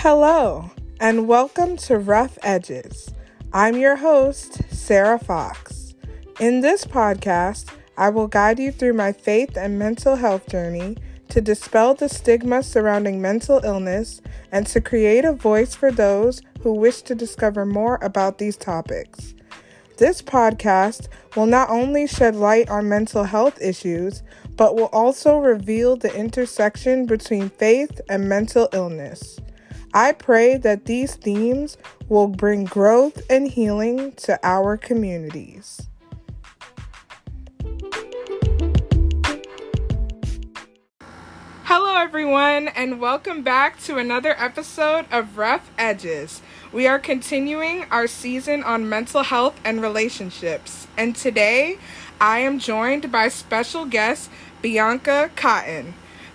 Hello, and welcome to Rough Edges. I'm your host, Sarah Fox. In this podcast, I will guide you through my faith and mental health journey to dispel the stigma surrounding mental illness and to create a voice for those who wish to discover more about these topics. This podcast will not only shed light on mental health issues, but will also reveal the intersection between faith and mental illness. I pray that these themes will bring growth and healing to our communities. Hello everyone, and welcome back to another episode of Rough Edges. We are continuing our season on mental health and relationships, and today I am joined by special guest Bianca Cotton.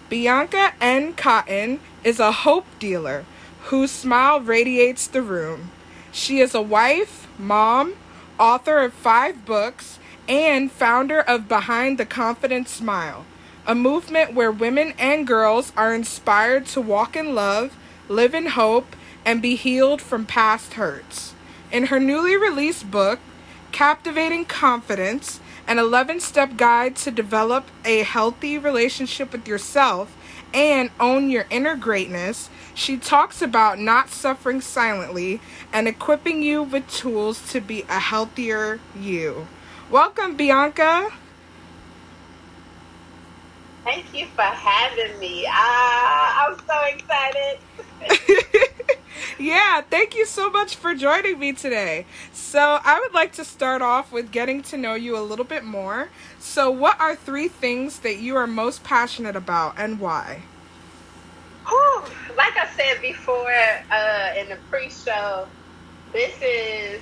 Bianca N. Cotton is a hope dealer whose smile radiates the room. She is a wife, mom, author of 5 books, and founder of Behind the Confident Smile, a movement where women and girls are inspired to walk in love, live in hope, and be healed from past hurts. In her newly released book, Captivating Confidence, an 11-step guide to develop a healthy relationship with yourself and own your inner greatness, she talks about not suffering silently and equipping you with tools to be a healthier you. Welcome, Bianca. Thank you for having me. I'm so excited. Yeah, thank you so much for joining me today. So I would like to start off with getting to know you a little bit more. So what are 3 things that you are most passionate about and why? Whew. Like I said before in the pre-show, this is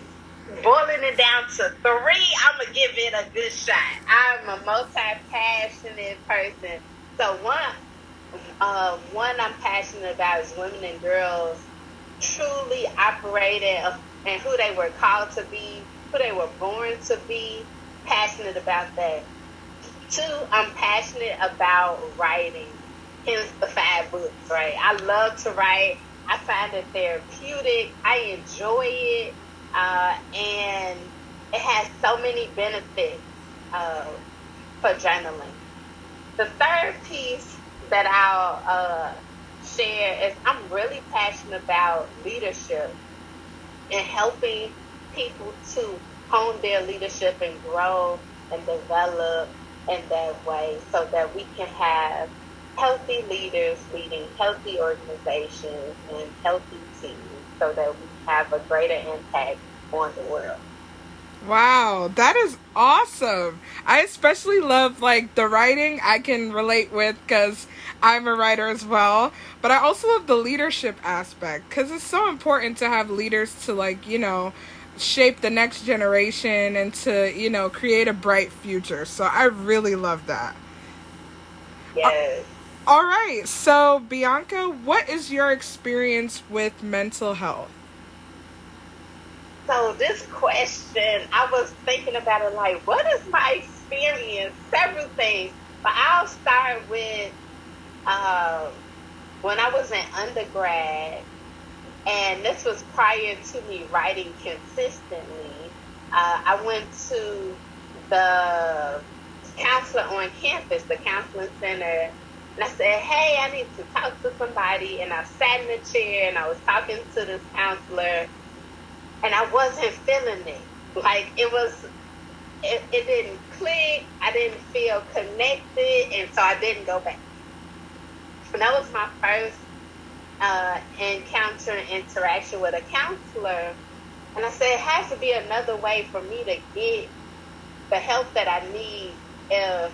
boiling it down to 3. I'm going to give it a good shot. I'm a multi-passionate person. So one I'm passionate about is women and girls truly operating and who they were called to be, who they were born to be, passionate about that. 2, I'm passionate about writing. Hence the 5 books, right? I love to write. I find it therapeutic. I enjoy it. And it has so many benefits for journaling. The 3rd piece that I'll share is I'm really passionate about leadership and helping people to hone their leadership and grow and develop in that way so that we can have healthy leaders leading healthy organizations and healthy teams so that we have a greater impact on the world. Wow, that is awesome. I especially love the writing. I can relate with because I'm a writer as well. But I also love the leadership aspect because it's so important to have leaders to shape the next generation and to, create a bright future. So I really love that. Yes. All right. So Bianca, what is your experience with mental health? So this question, I was thinking about it what is my experience? Several things. But I'll start with when I was in undergrad, and this was prior to me writing consistently. I went to the counselor on campus, the counseling center, and I said, hey, I need to talk to somebody. And I sat in a chair and I was talking to this counselor. And I wasn't feeling it. It didn't click. I didn't feel connected. And so I didn't go back. And that was my first encounter and interaction with a counselor. And I said, it has to be another way for me to get the help that I need if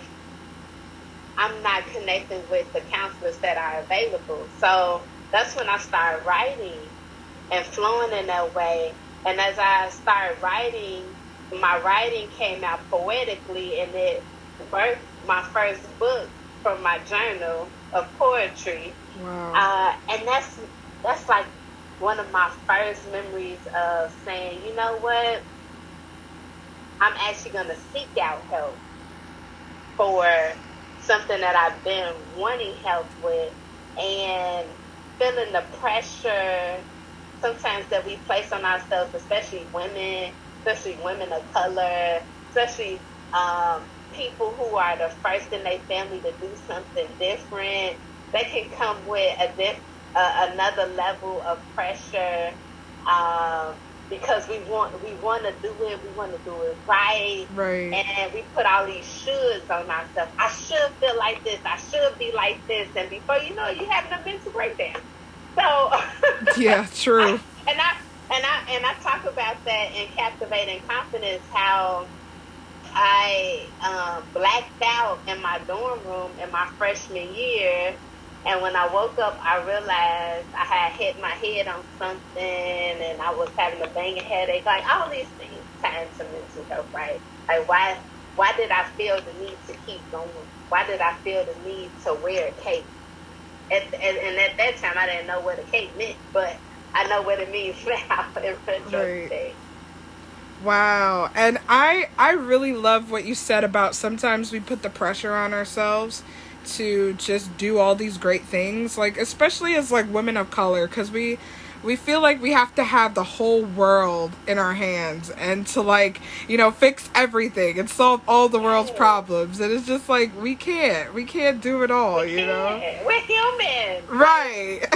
I'm not connecting with the counselors that are available. So that's when I started writing and flowing in that way. And as I started writing, my writing came out poetically, and it birthed my first book from my journal of poetry. Wow. And that's one of my first memories of saying, you know what, I'm actually going to seek out help for something that I've been wanting help with. And feeling the pressure sometimes that we place on ourselves, especially women of color, especially people who are the first in their family to do something different. They can come with another level of pressure, because we want to do it, we want to do it right, and we put all these shoulds on ourselves. I should feel like this, I should be like this, and before you know it, you having a mental breakdown. So yeah, true. I talk about that in Captivating Confidence, how I blacked out in my dorm room in my freshman year. And when I woke up, I realized I had hit my head on something and I was having a banging headache. Like, all these things tie into mental health, right? Like, why did I feel the need to keep going? Why did I feel the need to wear a cape? And at that time, I didn't know what a cape meant, but I know what it means now in retrospect. Right. Wow. And I really love what you said about sometimes we put the pressure on ourselves to just do all these great things, like especially as like women of color, because we feel like we have to have the whole world in our hands and to, like, you know, fix everything and solve all the world's problems, and it's just like we can't do it all. You know, we're human, right?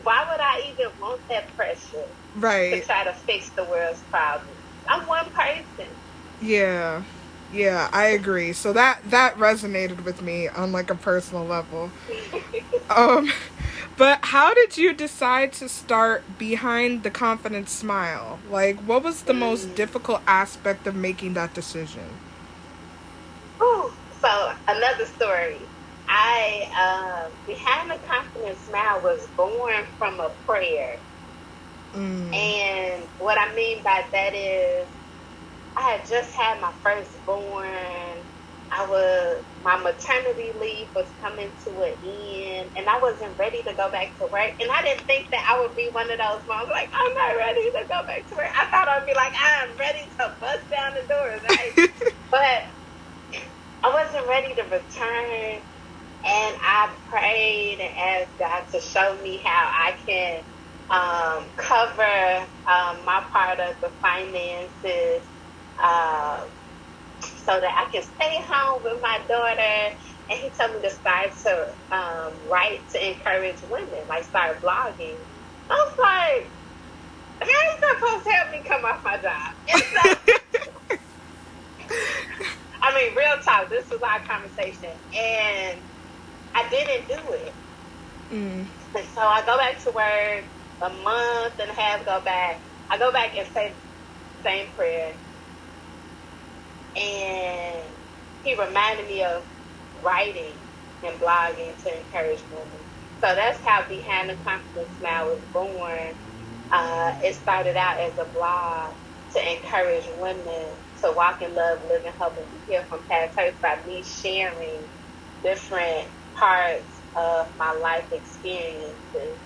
Why would I even want that pressure, right, to try to fix the world's problems? I'm one person. Yeah, I agree. So that resonated with me on like a personal level. But how did you decide to start Behind the Confident Smile? Like, what was the most difficult aspect of making that decision? So another story. Behind the Confident Smile was born from a prayer. And what I mean by that is, I had just had my firstborn. My maternity leave was coming to an end, and I wasn't ready to go back to work. And I didn't think that I would be one of those moms like, I'm not ready to go back to work. I thought I'd be like, I'm ready to bust down the doors, right? But I wasn't ready to return, and I prayed and asked God to show me how I can cover my part of the finances, so that I can stay home with my daughter. And he told me to start to write to encourage women, like start blogging. I was like, how are you supposed to help me come off my job? And so, I mean, real talk, this was our conversation, and I didn't do it. And so I go back to work, a month and a half go back. I go back and say the same prayer. And he reminded me of writing and blogging to encourage women. So that's how Behind the Confident Smile was born. It started out as a blog to encourage women to walk in love, live in hope, and be healed from past hurts by me sharing different parts of my life experiences.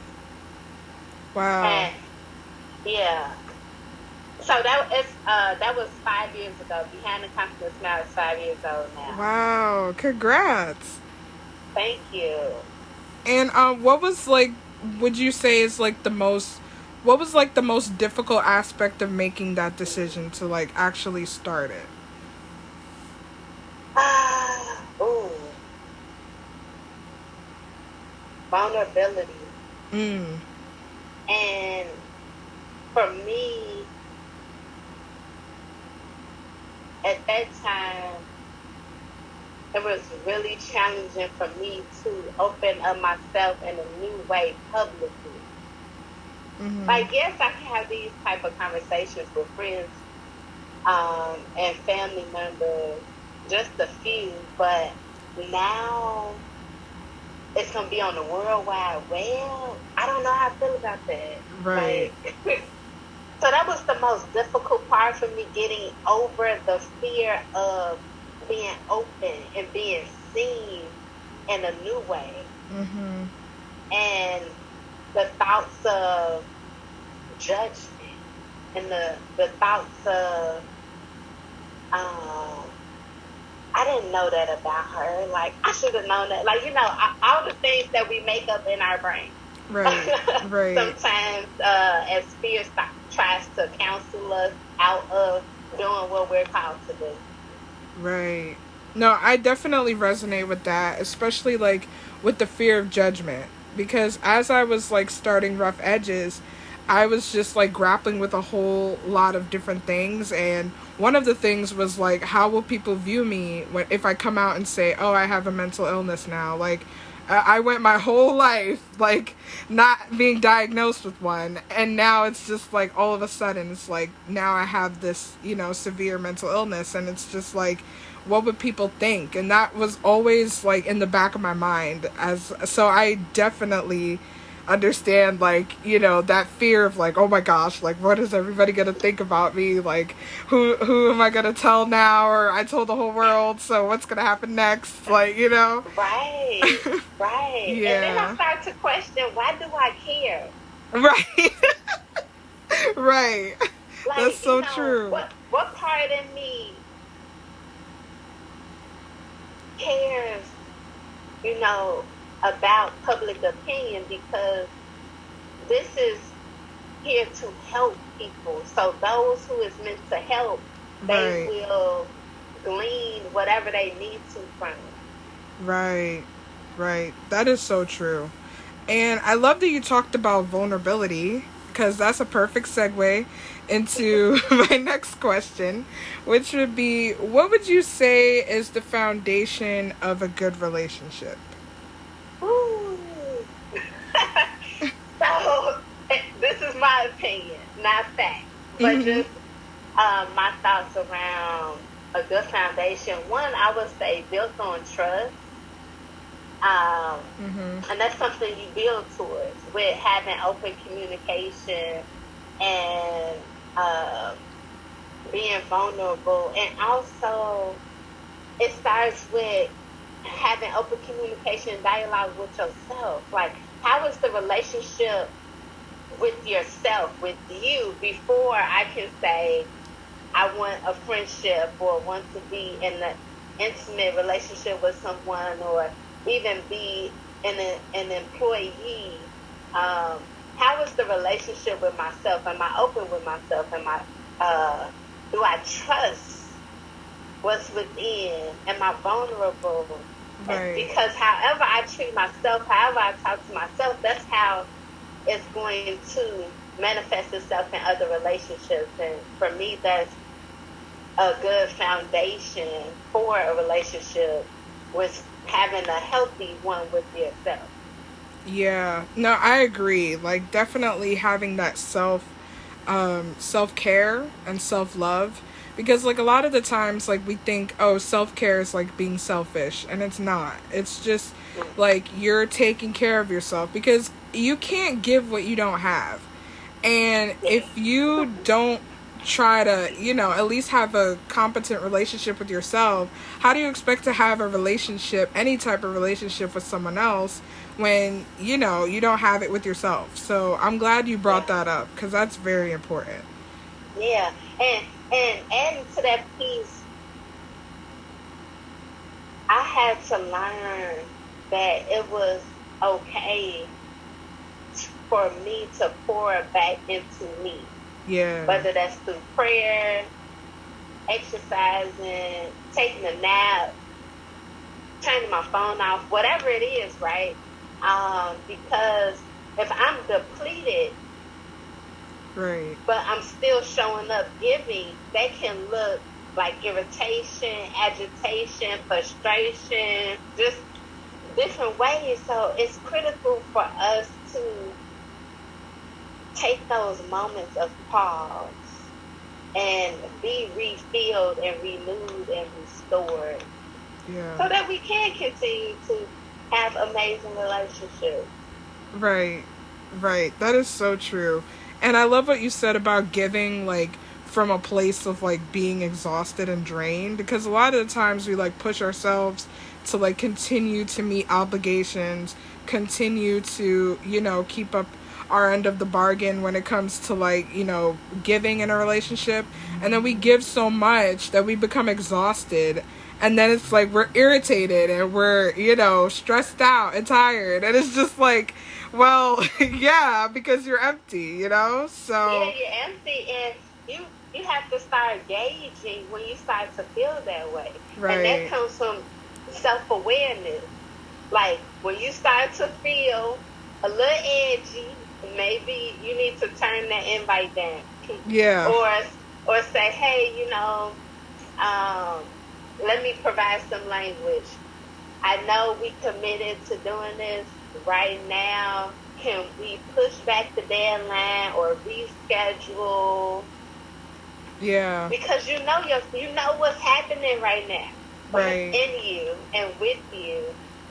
Wow. And, yeah. So that was 5 years ago. Behind the Confident Smile is 5 years old now. Wow, congrats. Thank you. And what was, like, would you say is like the most difficult aspect of making that decision to, like, actually start it? Vulnerability. And for me, at that time, it was really challenging for me to open up myself in a new way publicly. Like, yes, I can have these type of conversations with friends and family members, just a few, but now it's going to be on the World Wide Web. I don't know how I feel about that. Right. Like, so that was the most difficult part for me, getting over the fear of being open and being seen in a new way. And the thoughts of judgment and the thoughts of I didn't know that about her. Like, I should have known that. Like, all the things that we make up in our brain. Right, right. Sometimes, as fear tries to counsel us out of doing what we're called to do. Right. No, I definitely resonate with that, especially like with the fear of judgment. Because as I was like starting Rough Edges, I was just like grappling with a whole lot of different things. And one of the things was like, how will people view me if I come out and say, oh, I have a mental illness now? Like, I went my whole life like not being diagnosed with one, and now it's just like all of a sudden it's like now I have this, severe mental illness, and it's just like, what would people think? And that was always like in the back of my mind. So I definitely understand, like, that fear of like, oh my gosh, like, what is everybody gonna think about me? Like, who am I gonna tell now? Or I told the whole world, so what's gonna happen next? Like, Right, right. Yeah. And then I start to question, why do I care? Right. Right. Like, that's so true. What part of me cares, about public opinion? Because this is here to help people. So those who is meant to help, they will glean whatever they need to from it. Right, right. That is so true. And I love that you talked about vulnerability, because that's a perfect segue into my next question, which would be, what would you say is the foundation of a good relationship? Ooh. So, this is my opinion, not fact, but just my thoughts around a good foundation. One, I would say built on trust. And that's something you build towards with having open communication and being vulnerable. And also, it starts with having open communication and dialogue with yourself. Like, how is the relationship with yourself, with you, before I can say I want a friendship or want to be in an intimate relationship with someone, or even be an employee? How is the relationship with myself? Am I open with myself? Do I trust what's within? Am I vulnerable? Right. Because however I treat myself, however I talk to myself, that's how it's going to manifest itself in other relationships. And for me, that's a good foundation for a relationship, with having a healthy one with yourself. Yeah, no, I agree. Like, definitely having that self-care and self-love, because like a lot of the times, like, we think, oh, self-care is like being selfish, and it's not. It's just like you're taking care of yourself, because you can't give what you don't have. And if you don't try to, at least have a competent relationship with yourself, how do you expect to have a relationship, any type of relationship, with someone else when, you don't have it with yourself? So I'm glad you brought that up, because that's very important. Yeah. And adding to that piece, I had to learn that it was okay for me to pour back into me. Yeah. Whether that's through prayer, exercising, taking a nap, turning my phone off, whatever it is, right? Because if I'm depleted, right, but I'm still showing up giving, that can look like irritation, agitation, frustration, just different ways. So it's critical for us to take those moments of pause and be refilled and renewed and restored, so that we can continue to have amazing relationships. Right. That is so true. And I love what you said about giving, like, from a place of like being exhausted and drained, because a lot of the times we like push ourselves to like continue to meet obligations, continue to, keep up our end of the bargain when it comes to like, giving in a relationship. And then we give so much that we become exhausted, And then it's like we're irritated and we're, you know, stressed out and tired. And it's just like, well, yeah, because you're empty, you know? So Yeah, you're empty, and you have to start gauging when you start to feel that way. And that right. comes from self-awareness. Like, when you start to feel a little edgy, maybe you need to turn that invite down. Yeah. Or say, hey, you know, let me provide some language. I know we committed to doing this right now. Can we push back the deadline or reschedule? Yeah. Because you know what's happening right now, Right. in you and with you.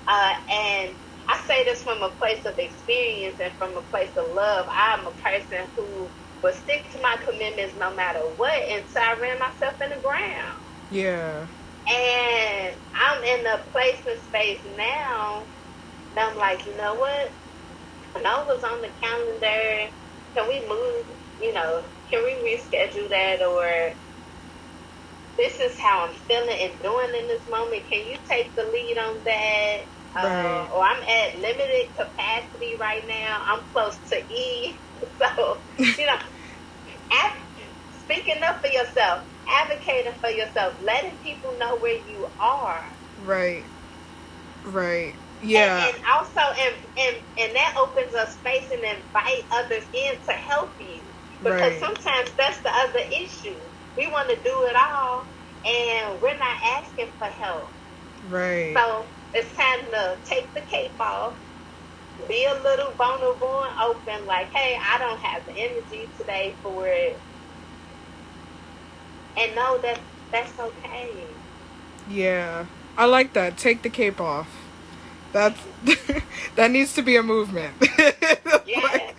And I say this from a place of experience and from a place of love. I'm a person who will stick to my commitments no matter what until I ran myself in the ground. Yeah. And I'm in a place and space now that I'm like, you know what? I know it was on the calendar. Can we move, you know, can we reschedule that? Or this is how I'm feeling and doing in this moment. Can you take the lead on that? Right. Or I'm at limited capacity right now. I'm close to E. So, you know, speaking up for yourself, advocating for yourself, letting people know where you are. Right. Right. Yeah. And also, and that opens up space and invite others in to help you. Because right. sometimes that's the other issue. We want to do it all, and we're not asking for help. Right. So it's time to take the cape off, be a little vulnerable and open, like, hey, I don't have the energy today for it. And know that that's okay. Yeah. I like that. Take the cape off. That's that needs to be a movement. Yes.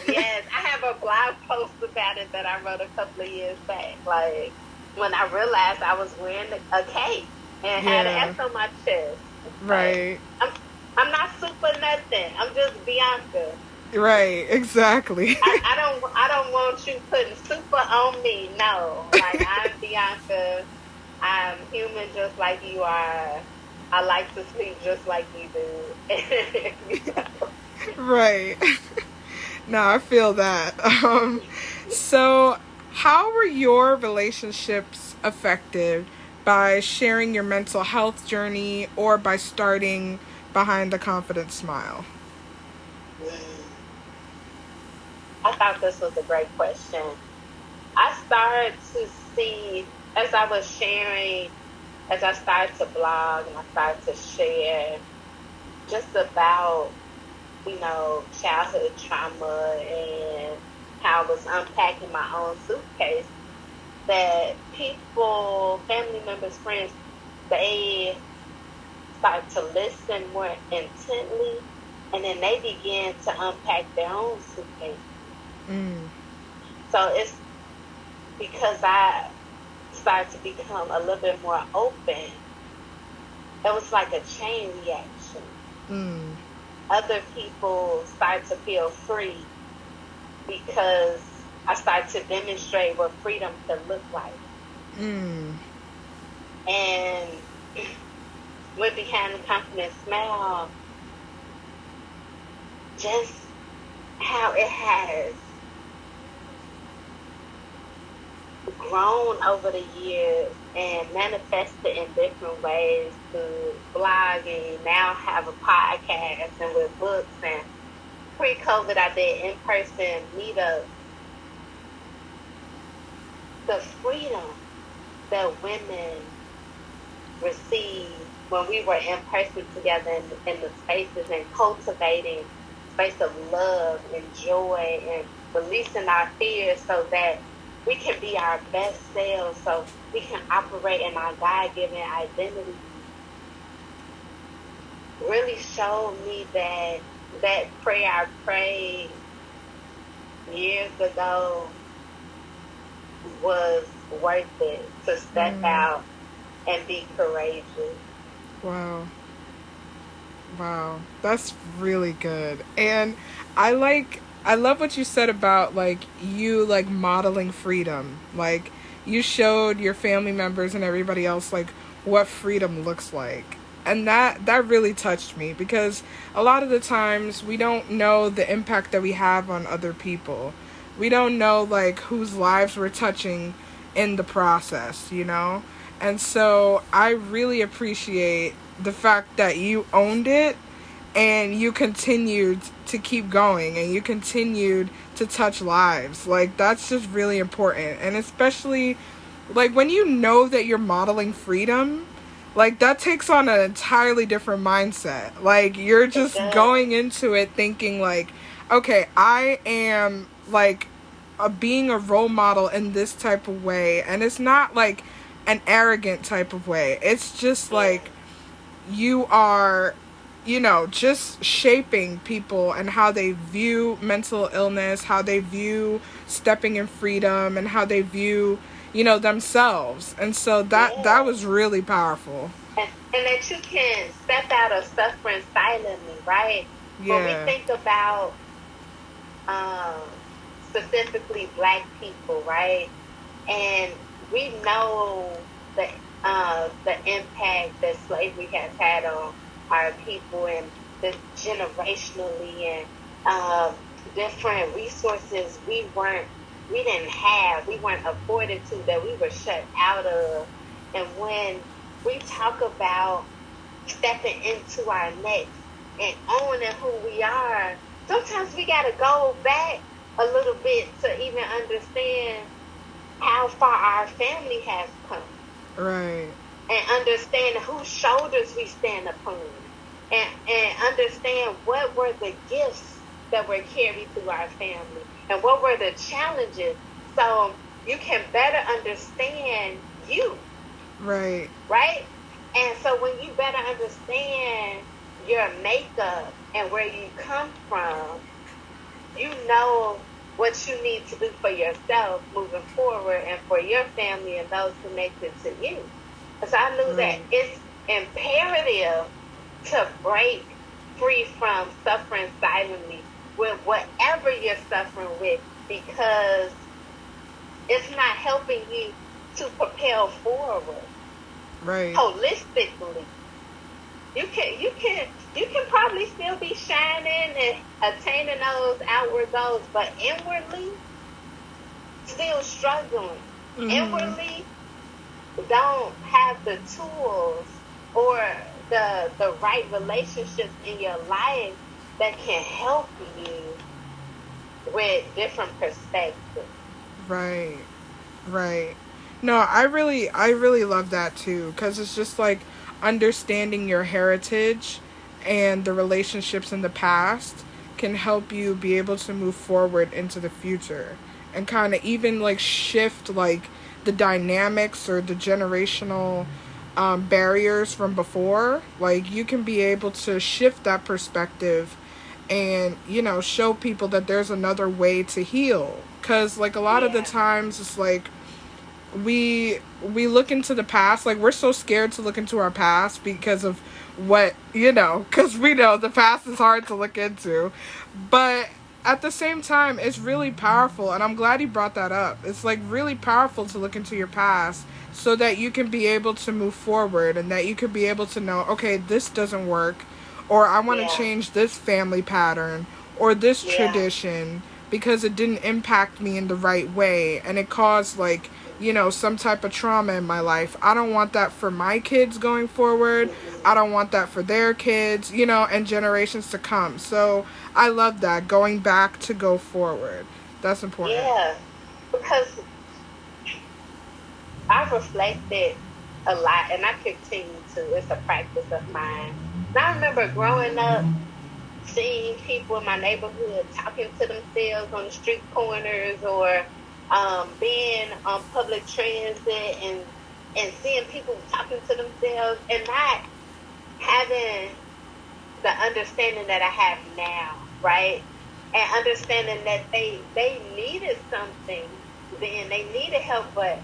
Yes. I have a blog post about it that I wrote a couple of years back. Like, when I realized I was wearing a cape and had an S on my chest. Right. Like, I'm not super nothing. I'm just Bianca. Right, exactly. I don't want you putting super on me. No. Like, I'm Bianca. I'm human just like you are. I like to sleep just like you do. Right. No, I feel that. So how were your relationships affected by sharing your mental health journey or by starting Behind the Confident Smile? I thought this was a great question. I started to see, as I was sharing, as I started to blog and I started to share just about, you know, childhood trauma and how I was unpacking my own suitcase, that people, family members, friends, they started to listen more intently, and then they began to unpack their own suitcase. So it's because I started to become a little bit more open. It was like a chain reaction. Other people started to feel free because I started to demonstrate what freedom could look like. And with Behind the Confident Smile, just how it has grown over the years and manifested in different ways through blogging, now have a podcast and with books, and pre-COVID I did in-person meetups. The freedom that women received when we were in person together in the spaces and cultivating space of love and joy and releasing our fears so that we can be our best selves, so we can operate in our God-given identity, really showed me that that prayer I prayed years ago was worth it, to step out and be courageous. Wow. That's really good. And I love what you said about, like, you, like, modeling freedom. Like, you showed your family members and everybody else, like, what freedom looks like. And that really touched me, because a lot of the times we don't know the impact that we have on other people. We don't know, like, whose lives we're touching in the process, you know? And so I really appreciate the fact that you owned it, and you continued to keep going, and you continued to touch lives. Like, that's just really important. And especially, like, when you know that you're modeling freedom, like, that takes on an entirely different mindset. Like, you're just going into it thinking, like, okay, I am, like, being a role model in this type of way. And it's not, like, an arrogant type of way. It's just, like, you are, you know, just shaping people and how they view mental illness, how they view stepping in freedom, and how they view, you know, themselves. And so that was really powerful. And that you can step out of suffering silently, right? Yeah. When we think about specifically Black people, right? And we know the impact that slavery has had on our people, and the generationally, and different resources we didn't have, we weren't afforded to, that we were shut out of. And when we talk about stepping into our next and owning who we are, sometimes we got to go back a little bit to even understand how far our family has come. Right. And understand whose shoulders we stand upon. And understand what were the gifts that were carried through our family, and what were the challenges, so you can better understand you. Right. Right? And so when you better understand your makeup and where you come from, you know what you need to do for yourself moving forward, and for your family and those connected to you. So I knew that it's imperative to break free from suffering silently with whatever you're suffering with, because it's not helping you to propel forward. Right. Holistically. You can probably still be shining and attaining those outward goals, but inwardly still struggling. Mm-hmm. Inwardly don't have the tools or the right relationships in your life that can help you with different perspectives. Right. No, I really love that too, because it's just like understanding your heritage and the relationships in the past can help you be able to move forward into the future, and kind of even like shift like the dynamics or the generational barriers from before. Like, you can be able to shift that perspective and, you know, show people that there's another way to heal. Because, like, a lot of the times it's like we look into the past, like, we're so scared to look into our past because of what, you know, because we know the past is hard to look into. But at the same time, it's really powerful, and I'm glad you brought that up. It's, like, really powerful to look into your past so that you can be able to move forward, and that you could be able to know, okay, this doesn't work, or I want to change this family pattern or this tradition because it didn't impact me in the right way, and it caused, like, you know, some type of trauma in my life. I don't want that for my kids going forward. I don't want that for their kids, you know, and generations to come. So I love that, going back to go forward. That's important. Yeah, because I've reflected a lot, and I continue to. It's a practice of mine. And I remember growing up, seeing people in my neighborhood talking to themselves on the street corners, or being on public transit, and seeing people talking to themselves, and not having the understanding that I have now, right? And understanding that they needed something then, they needed help, but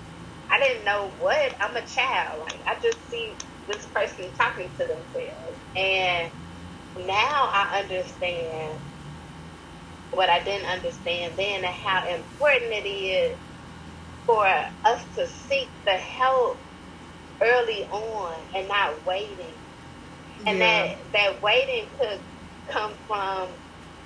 I didn't know what. I'm a child. Like, I just see this person talking to themselves. And now I understand what I didn't understand then, and how important it is for us to seek the help early on and not waiting. And that waiting could come from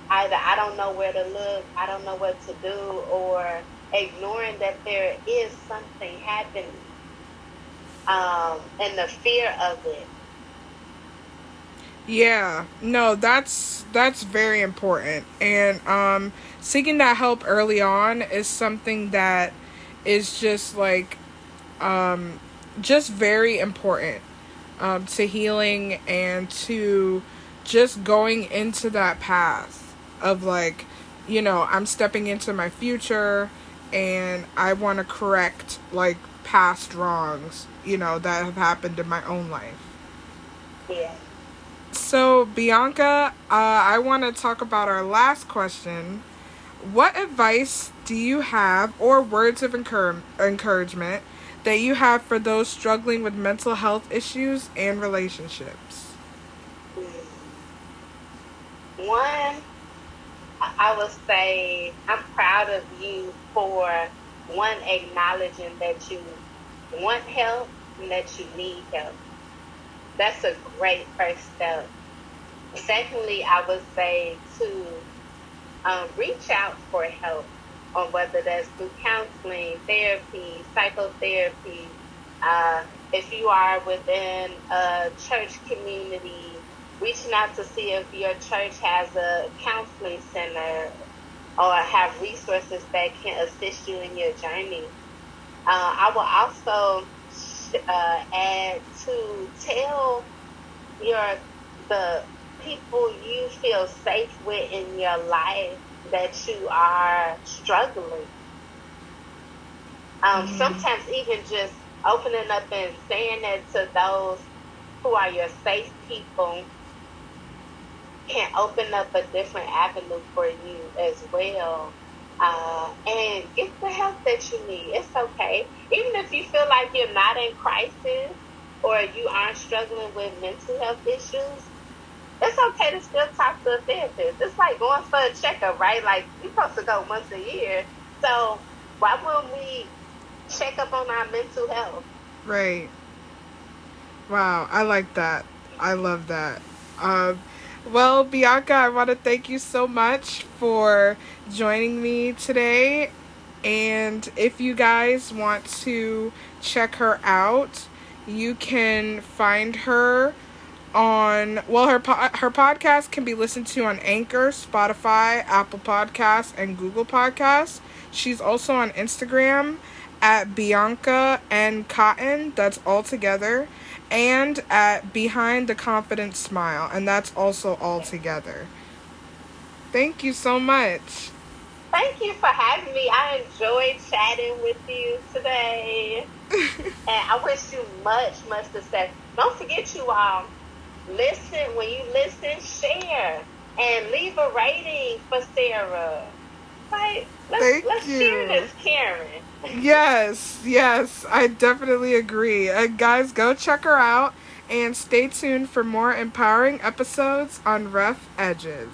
either I don't know where to look, I don't know what to do, or ignoring that there is something happening, and the fear of it. Yeah, no, that's very important. And seeking that help early on is something that is just like just very important to healing and to just going into that path of like, I'm stepping into my future and I want to correct like past wrongs, that have happened in my own life. Yeah. So, Bianca, I want to talk about our last question. What advice do you have, or words of encouragement that you have for those struggling with mental health issues and relationships? One, I would say I'm proud of you for, one, acknowledging that you want help and that you need help. That's a great first step. Secondly, I would say to reach out for help, on whether that's through counseling, therapy, psychotherapy. If you are within a church community, reaching out to see if your church has a counseling center or have resources that can assist you in your journey. I will also add to tell the people you feel safe with in your life that you are struggling. Sometimes even just opening up and saying it to those who are your safe people can open up a different avenue for you as well. And get the help that you need. It's okay. Even if you feel like you're not in crisis or you aren't struggling with mental health issues, it's okay to still talk to a therapist. It's like going for a checkup, right? Like, you're supposed to go once a year. So why wouldn't we check up on our mental health? Right. Wow, I like that. I love that. Well, Bianca, I want to thank you so much for joining me today. And if you guys want to check her out, you can find her on, well, her podcast can be listened to on Anchor, Spotify, Apple Podcasts, and Google Podcasts. She's also on Instagram at Bianca and Cotton, that's all together, and at Behind the Confident Smile, and that's also all together. Thank you so much. Thank you for having me. I enjoyed chatting with you today. And I wish you much success. Don't forget, you all, listen. When you listen, share and leave a rating for Sarah. Right? Let's share this, Karen. Yes, I definitely agree. Guys, go check her out and stay tuned for more empowering episodes on Rough Edges.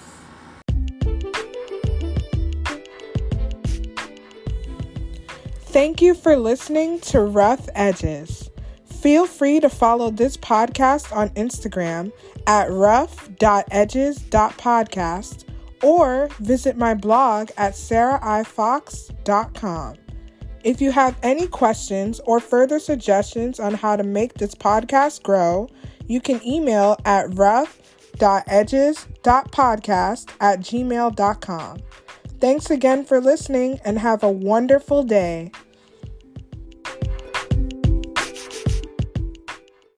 Thank you for listening to Rough Edges. Feel free to follow this podcast on Instagram at rough.edges.podcast or visit my blog at sarahifox.com. If you have any questions or further suggestions on how to make this podcast grow, you can email at rough.edges.podcast@gmail.com. Thanks again for listening and have a wonderful day.